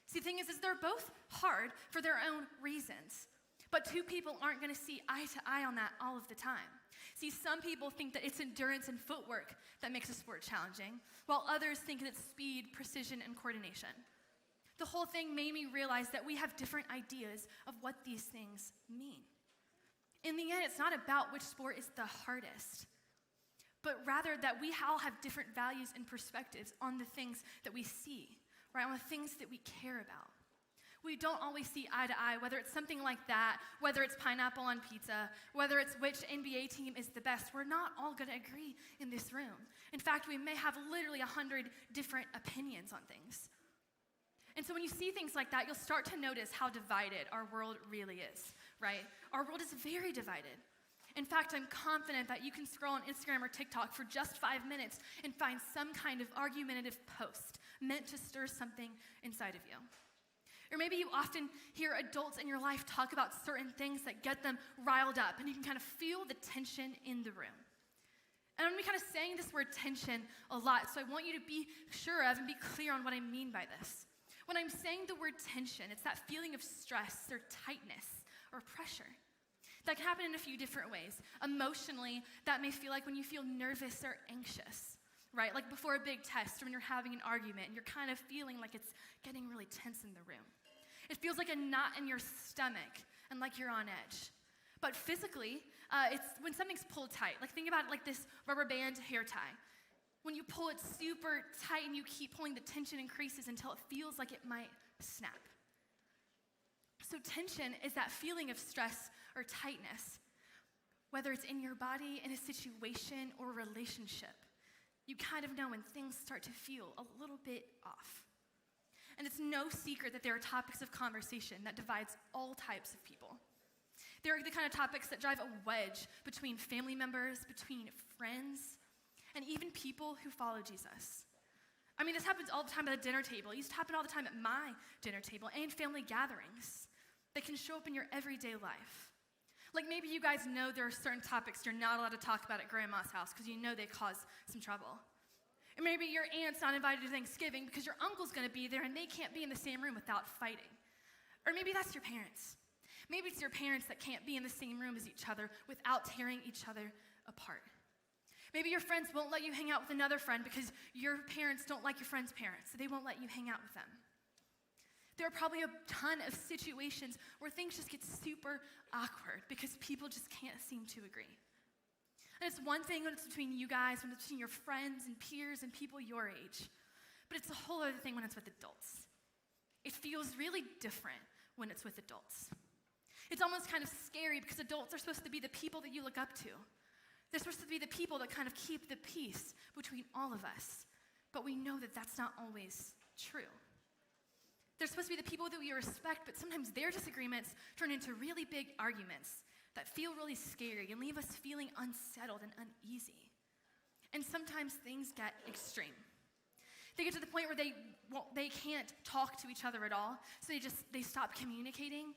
See, the thing is they're both hard for their own reasons. But two people aren't going to see eye to eye on that all of the time. See, some people think that it's endurance and footwork that makes a sport challenging, while others think that it's speed, precision, and coordination. The whole thing made me realize that we have different ideas of what these things mean. In the end, it's not about which sport is the hardest, but rather that we all have different values and perspectives on the things that we see, right? On the things that we care about. We don't always see eye to eye, whether it's something like that, whether it's pineapple on pizza, whether it's which NBA team is the best. We're not all going to agree in this room. In fact, we may have literally 100 different opinions on things. And so when you see things like that, you'll start to notice how divided our world really is, right? Our world is very divided. In fact, I'm confident that you can scroll on Instagram or TikTok for just 5 minutes and find some kind of argumentative post meant to stir something inside of you. Or maybe you often hear adults in your life talk about certain things that get them riled up, and you can kind of feel the tension in the room. And I'm going to be kind of saying this word tension a lot, so I want you to be sure of and be clear on what I mean by this. When I'm saying the word tension, it's that feeling of stress or tightness or pressure. That can happen in a few different ways. Emotionally, that may feel like when you feel nervous or anxious, right? Like before a big test or when you're having an argument and you're kind of feeling like it's getting really tense in the room. It feels like a knot in your stomach and like you're on edge. But physically, it's when something's pulled tight. Like think about it like this rubber band hair tie. When you pull it super tight and you keep pulling, the tension increases until it feels like it might snap. So tension is that feeling of stress or tightness, whether it's in your body, in a situation, or a relationship. You kind of know when things start to feel a little bit off. And it's no secret that there are topics of conversation that divides all types of people. They're the kind of topics that drive a wedge between family members, between friends, and even people who follow Jesus. I mean, this happens all the time at a dinner table. It used to happen all the time at my dinner table and family gatherings. They can show up in your everyday life. Like maybe you guys know there are certain topics you're not allowed to talk about at grandma's house because you know they cause some trouble. Or maybe your aunt's not invited to Thanksgiving because your uncle's going to be there and they can't be in the same room without fighting. Or maybe that's your parents. Maybe it's your parents that can't be in the same room as each other without tearing each other apart. Maybe your friends won't let you hang out with another friend because your parents don't like your friend's parents, so they won't let you hang out with them. There are probably a ton of situations where things just get super awkward because people just can't seem to agree. And it's one thing when it's between you guys, when it's between your friends and peers and people your age, but it's a whole other thing when it's with adults. It feels really different when it's with adults. It's almost kind of scary because adults are supposed to be the people that you look up to. They're supposed to be the people that kind of keep the peace between all of us, but we know that that's not always true. They're supposed to be the people that we respect, but sometimes their disagreements turn into really big arguments that feel really scary and leave us feeling unsettled and uneasy. And sometimes things get extreme. They get to the point where they can't talk to each other at all, so they stop communicating.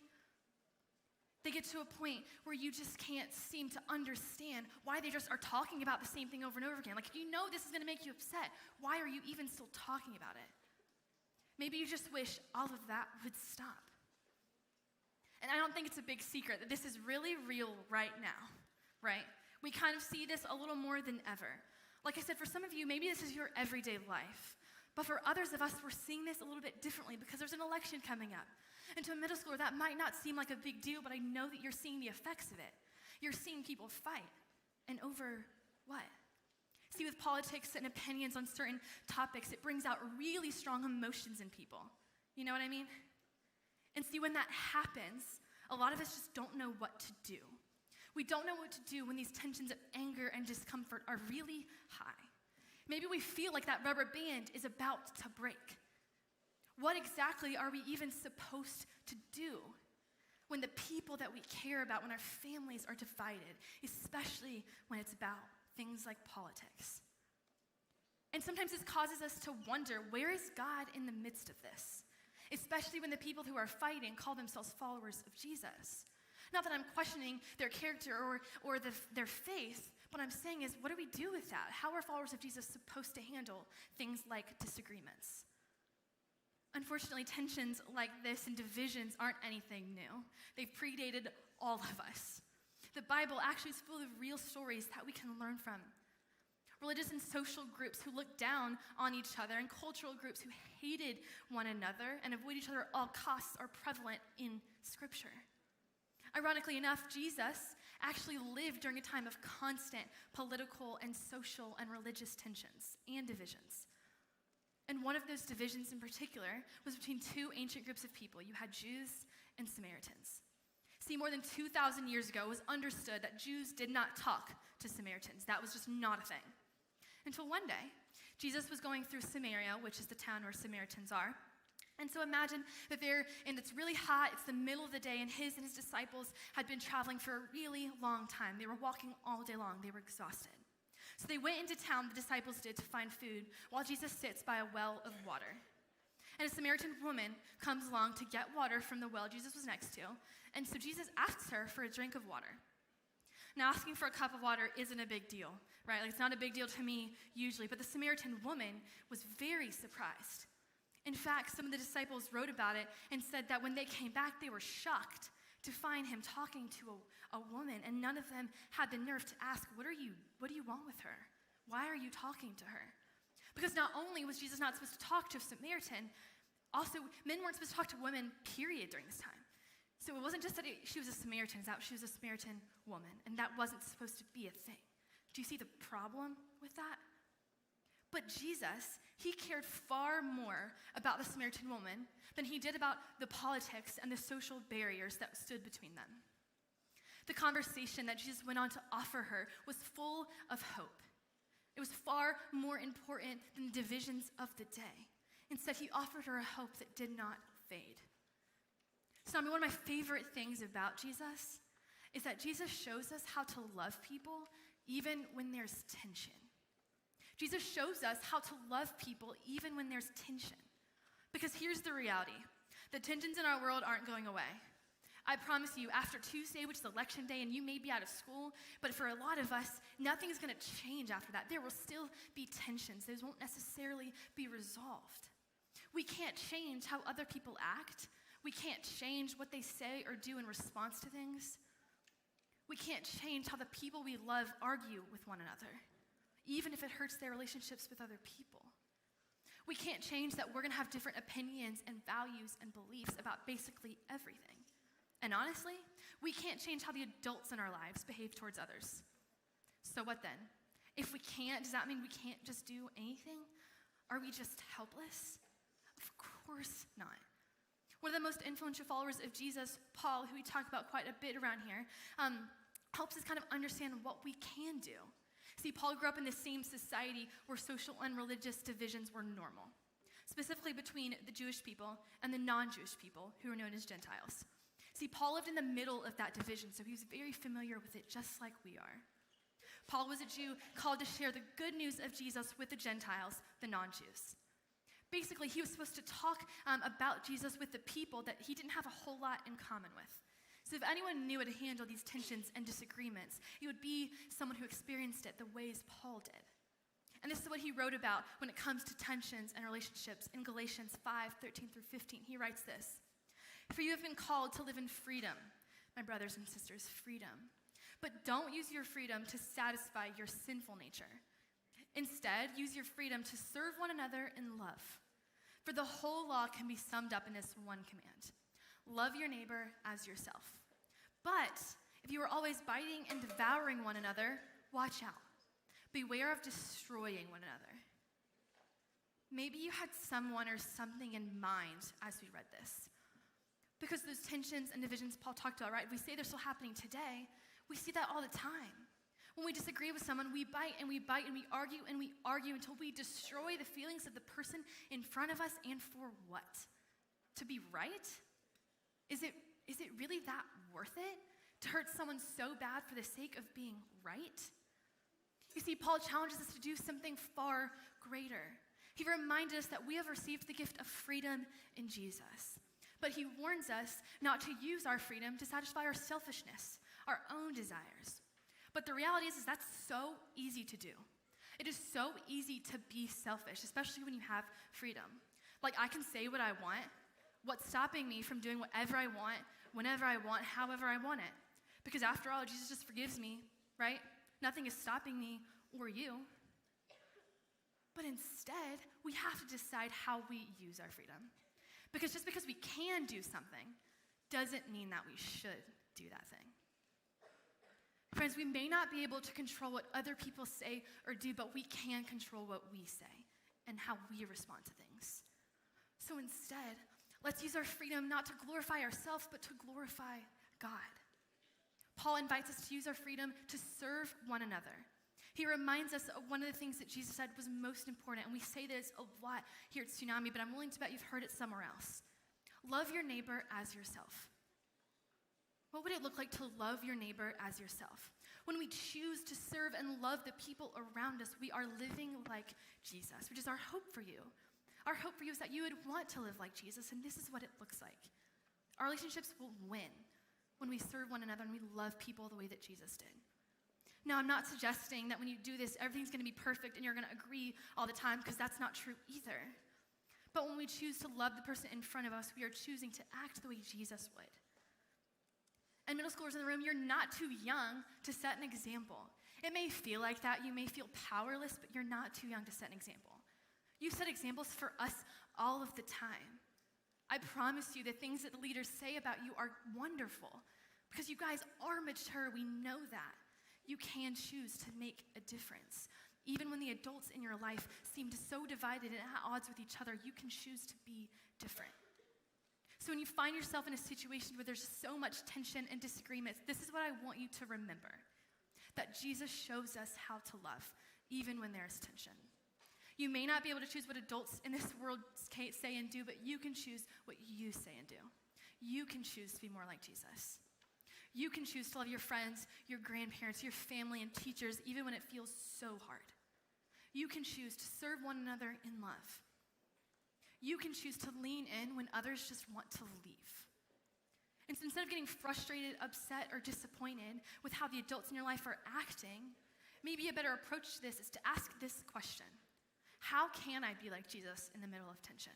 They get to a point where you just can't seem to understand why they just are talking about the same thing over and over again. Like, if you know this is going to make you upset, why are you even still talking about it? Maybe you just wish all of that would stop. And I don't think it's a big secret that this is really real right now, right? We kind of see this a little more than ever. Like I said, for some of you, maybe this is your everyday life. But for others of us, we're seeing this a little bit differently because there's an election coming up. And to a middle schooler, that might not seem like a big deal, but I know that you're seeing the effects of it. You're seeing people fight. And over what? See, with politics and opinions on certain topics, it brings out really strong emotions in people. You know what I mean? And see, when that happens, a lot of us just don't know what to do. We don't know what to do when these tensions of anger and discomfort are really high. Maybe we feel like that rubber band is about to break. What exactly are we even supposed to do when the people that we care about, when our families are divided, especially when it's about things like politics? And sometimes this causes us to wonder, where is God in the midst of this? Especially when the people who are fighting call themselves followers of Jesus. Not that I'm questioning their character or their faith. What I'm saying is, what do we do with that? How are followers of Jesus supposed to handle things like disagreements? Unfortunately, tensions like this and divisions aren't anything new. They've predated all of us. The Bible actually is full of real stories that we can learn from. Religious and social groups who looked down on each other and cultural groups who hated one another and avoid each other at all costs are prevalent in Scripture. Ironically enough, Jesus actually lived during a time of constant political and social and religious tensions and divisions. And one of those divisions in particular was between two ancient groups of people. You had Jews and Samaritans. See, more than 2,000 years ago, it was understood that Jews did not talk to Samaritans. That was just not a thing. Until one day, Jesus was going through Samaria, which is the town where Samaritans are, And so imagine that it's really hot, it's the middle of the day, and his disciples had been traveling for a really long time. They were walking all day long, they were exhausted. So they went into town, the disciples did, to find food, while Jesus sits by a well of water. And a Samaritan woman comes along to get water from the well Jesus was next to, and so Jesus asks her for a drink of water. Now, asking for a cup of water isn't a big deal, right? Like, it's not a big deal to me usually, but the Samaritan woman was very surprised. In fact, some of the disciples wrote about it and said that when they came back, they were shocked to find him talking to a woman, and none of them had the nerve to ask, what do you want with her? Why are you talking to her? Because not only was Jesus not supposed to talk to a Samaritan, also men weren't supposed to talk to women, period, during this time. So it wasn't just that she was a Samaritan, it's that she was a Samaritan woman, and that wasn't supposed to be a thing. Do you see the problem with that? But Jesus, he cared far more about the Samaritan woman than he did about the politics and the social barriers that stood between them. The conversation that Jesus went on to offer her was full of hope. It was far more important than the divisions of the day. Instead, he offered her a hope that did not fade. So, one of my favorite things about Jesus is that Jesus shows us how to love people even when there's tension. Jesus shows us how to love people even when there's tension. Because here's the reality. The tensions in our world aren't going away. I promise you, after Tuesday, which is election day, and you may be out of school, but for a lot of us, nothing's going to change after that. There will still be tensions. Those won't necessarily be resolved. We can't change how other people act. We can't change what they say or do in response to things. We can't change how the people we love argue with one another, even if it hurts their relationships with other people. We can't change that we're going to have different opinions and values and beliefs about basically everything. And honestly, we can't change how the adults in our lives behave towards others. So what then? If we can't, does that mean we can't just do anything? Are we just helpless? Of course not. One of the most influential followers of Jesus, Paul, who we talk about quite a bit around here, helps us kind of understand what we can do. See, Paul grew up in the same society where social and religious divisions were normal, specifically between the Jewish people and the non-Jewish people who were known as Gentiles. See, Paul lived in the middle of that division, so he was very familiar with it, just like we are. Paul was a Jew called to share the good news of Jesus with the Gentiles, the non-Jews. Basically, he was supposed to talk about Jesus with the people that he didn't have a whole lot in common with. So if anyone knew how to handle these tensions and disagreements, it would be someone who experienced it the ways Paul did. And this is what he wrote about when it comes to tensions and relationships in Galatians 5:13-15. He writes this: "For you have been called to live in freedom, my brothers and sisters, freedom. But don't use your freedom to satisfy your sinful nature. Instead, use your freedom to serve one another in love. For the whole law can be summed up in this one command: love your neighbor as yourself. But if you are always biting and devouring one another, watch out. Beware of destroying one another." Maybe you had someone or something in mind as we read this. Because those tensions and divisions Paul talked about, right? We say they're still happening today. We see that all the time. When we disagree with someone, we bite and we bite and we argue until we destroy the feelings of the person in front of us. And for what? To be right? Is it really that worth it to hurt someone so bad for the sake of being right? You see, Paul challenges us to do something far greater. He reminded us that we have received the gift of freedom in Jesus. But he warns us not to use our freedom to satisfy our selfishness, our own desires. But the reality is that's so easy to do. It is so easy to be selfish, especially when you have freedom. Like, I can say what I want. What's stopping me from doing whatever I want, whenever I want, however I want it? Because after all, Jesus just forgives me, right? Nothing is stopping me or you. But instead, we have to decide how we use our freedom. Because just because we can do something doesn't mean that we should do that thing. Friends, we may not be able to control what other people say or do, but we can control what we say and how we respond to things. So instead, let's use our freedom not to glorify ourselves, but to glorify God. Paul invites us to use our freedom to serve one another. He reminds us of one of the things that Jesus said was most important, and we say this a lot here at Tsunami, but I'm willing to bet you've heard it somewhere else. Love your neighbor as yourself. What would it look like to love your neighbor as yourself? When we choose to serve and love the people around us, we are living like Jesus, which is our hope for you. Our hope for you is that you would want to live like Jesus, and this is what it looks like. Our relationships will win when we serve one another and we love people the way that Jesus did. Now, I'm not suggesting that when you do this, everything's going to be perfect and you're going to agree all the time, because that's not true either. But when we choose to love the person in front of us, we are choosing to act the way Jesus would. And middle schoolers in the room, you're not too young to set an example. It may feel like that, you may feel powerless, but you're not too young to set an example. You set examples for us all of the time. I promise you, the things that the leaders say about you are wonderful, because you guys are mature, we know that. You can choose to make a difference. Even when the adults in your life seem so divided and at odds with each other, you can choose to be different. So when you find yourself in a situation where there's so much tension and disagreements, this is what I want you to remember: that Jesus shows us how to love, even when there's tension. You may not be able to choose what adults in this world say and do, but you can choose what you say and do. You can choose to be more like Jesus. You can choose to love your friends, your grandparents, your family, and teachers, even when it feels so hard. You can choose to serve one another in love. You can choose to lean in when others just want to leave. And so instead of getting frustrated, upset, or disappointed with how the adults in your life are acting, maybe a better approach to this is to ask this question: how can I be like Jesus in the middle of tension?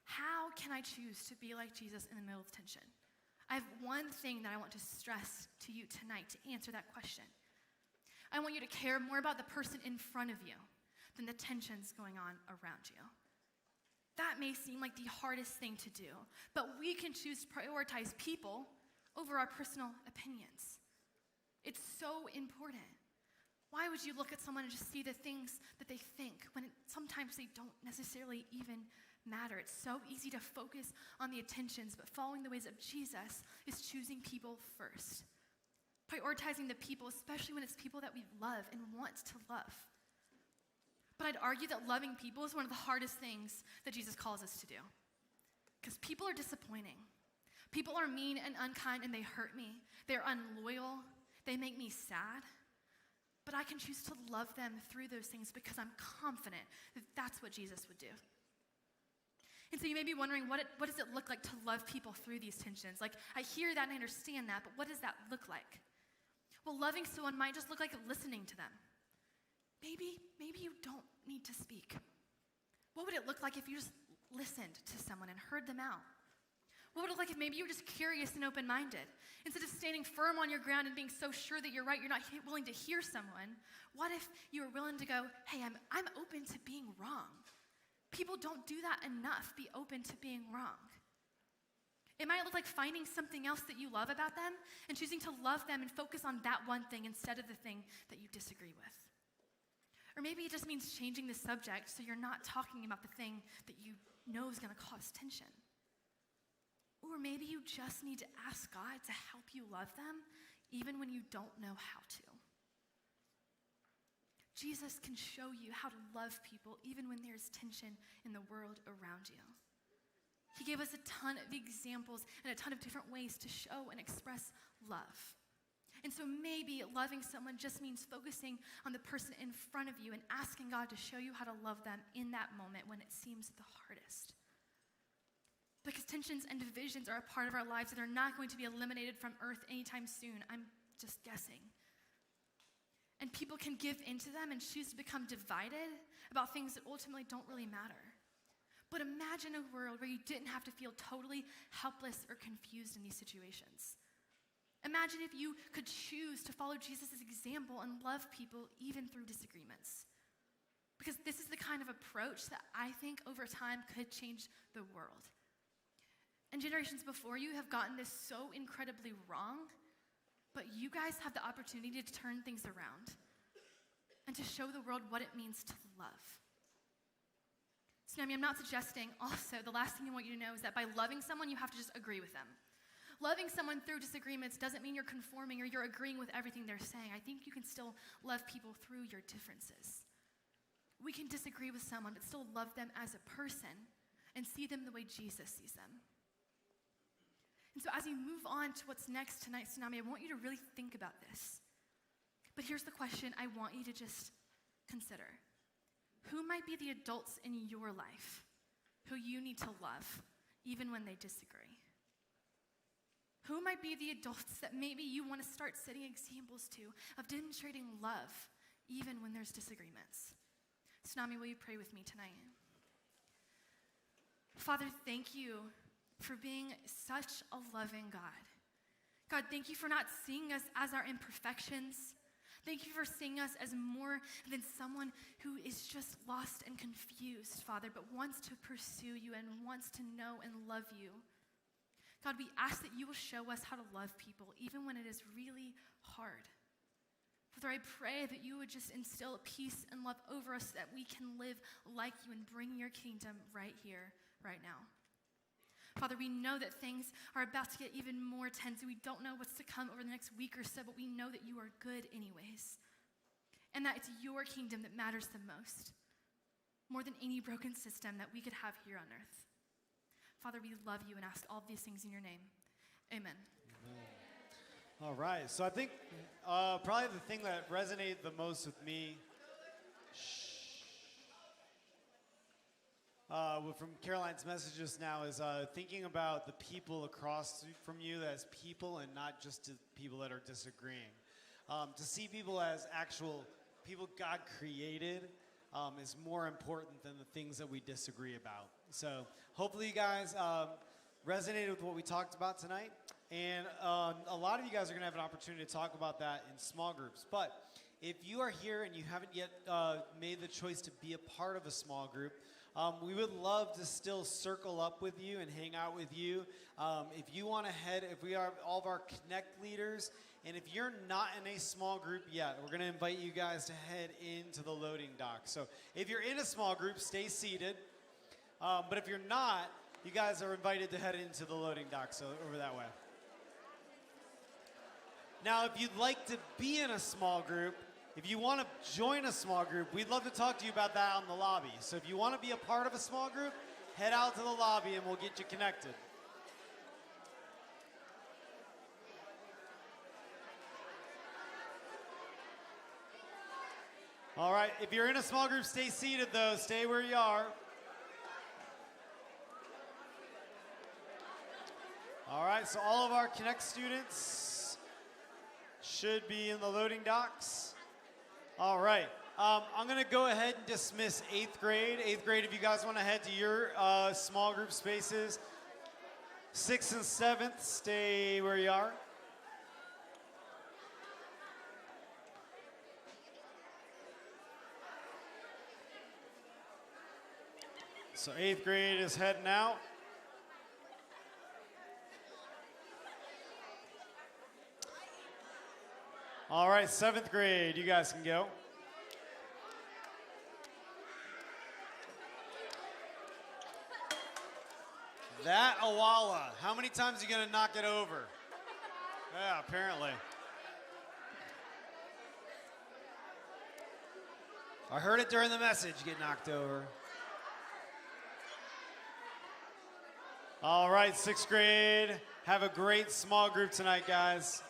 How can I choose to be like Jesus in the middle of tension? I have one thing that I want to stress to you tonight to answer that question. I want you to care more about the person in front of you than the tensions going on around you. That may seem like the hardest thing to do, but we can choose to prioritize people over our personal opinions. It's so important. Why would you look at someone and just see the things that they think when sometimes they don't necessarily even matter? It's so easy to focus on the attentions, but following the ways of Jesus is choosing people first. Prioritizing the people, especially when it's people that we love and want to love. But I'd argue that loving people is one of the hardest things that Jesus calls us to do. Because people are disappointing. People are mean and unkind, and they hurt me. They're unloyal. They make me sad. But I can choose to love them through those things because I'm confident that that's what Jesus would do. And so you may be wondering, what does it look like to love people through these tensions? Like, I hear that and I understand that, but what does that look like? Well, loving someone might just look like listening to them. Maybe you don't need to speak. What would it look like if you just listened to someone and heard them out? What would it look like if maybe you were just curious and open-minded? Instead of standing firm on your ground and being so sure that you're right, you're not willing to hear someone, what if you were willing to go, hey, I'm open to being wrong? People don't do that enough, be open to being wrong. It might look like finding something else that you love about them and choosing to love them and focus on that one thing instead of the thing that you disagree with. Or maybe it just means changing the subject so you're not talking about the thing that you know is going to cause tension. Or maybe you just need to ask God to help you love them even when you don't know how to. Jesus can show you how to love people even when there's tension in the world around you. He gave us a ton of examples and a ton of different ways to show and express love. And so maybe loving someone just means focusing on the person in front of you and asking God to show you how to love them in that moment when it seems the hardest. Because tensions and divisions are a part of our lives that are not going to be eliminated from earth anytime soon. I'm just guessing. And people can give into them and choose to become divided about things that ultimately don't really matter. But imagine a world where you didn't have to feel totally helpless or confused in these situations. Imagine if you could choose to follow Jesus' example and love people even through disagreements. Because this is the kind of approach that I think over time could change the world. And generations before you have gotten this so incredibly wrong, but you guys have the opportunity to turn things around and to show the world what it means to love. Tsunami, I'm not suggesting also, the last thing I want you to know is that by loving someone, you have to just agree with them. Loving someone through disagreements doesn't mean you're conforming or you're agreeing with everything they're saying. I think you can still love people through your differences. We can disagree with someone but still love them as a person and see them the way Jesus sees them. And so as we move on to what's next tonight, Tsunami, I want you to really think about this. But here's the question I want you to just consider. Who might be the adults in your life who you need to love, even when they disagree? Who might be the adults that maybe you want to start setting examples to of demonstrating love, even when there's disagreements? Tsunami, will you pray with me tonight? Father, thank you for being such a loving God. God, thank you for not seeing us as our imperfections. Thank you for seeing us as more than someone who is just lost and confused, Father, but wants to pursue you and wants to know and love you. God, we ask that you will show us how to love people, even when it is really hard. Father, I pray that you would just instill peace and love over us so that we can live like you and bring your kingdom right here, right now. Father, we know that things are about to get even more tense, and we don't know what's to come over the next week or so, but we know that you are good anyways, and that it's your kingdom that matters the most, more than any broken system that we could have here on earth. Father, we love you and ask all these things in your name. Amen. All right, so I think probably the thing that resonated the most with me from Caroline's message just now is thinking about the people across from you as people and not just to people that are disagreeing. To see people as actual people God created is more important than the things that we disagree about. So hopefully you guys resonated with what we talked about tonight. And a lot of you guys are going to have an opportunity to talk about that in small groups. But if you are here and you haven't yet made the choice to be a part of a small group, we would love to still circle up with you and hang out with you. If you want to head, if we are all of our Connect leaders, and if you're not in a small group yet, we're going to invite you guys to head into the loading dock. So if you're in a small group, stay seated. But if you're not, you guys are invited to head into the loading dock, so over that way. Now, if you'd like to be in a small group, if you want to join a small group, we'd love to talk to you about that out in the lobby. So if you want to be a part of a small group, head out to the lobby and we'll get you connected. All right, if you're in a small group, stay seated though. Stay where you are. All right, so all of our Connect students should be in the loading docks. All right, I'm gonna go ahead and dismiss 8th grade. 8th grade, if you guys wanna head to your small group spaces. 6th and 7th, stay where you are. So 8th grade is heading out. All right, 7th grade, you guys can go. That Awala, how many times are you gonna knock it over? Yeah, apparently. I heard it during the message, get knocked over. All right, 6th grade, have a great small group tonight, guys.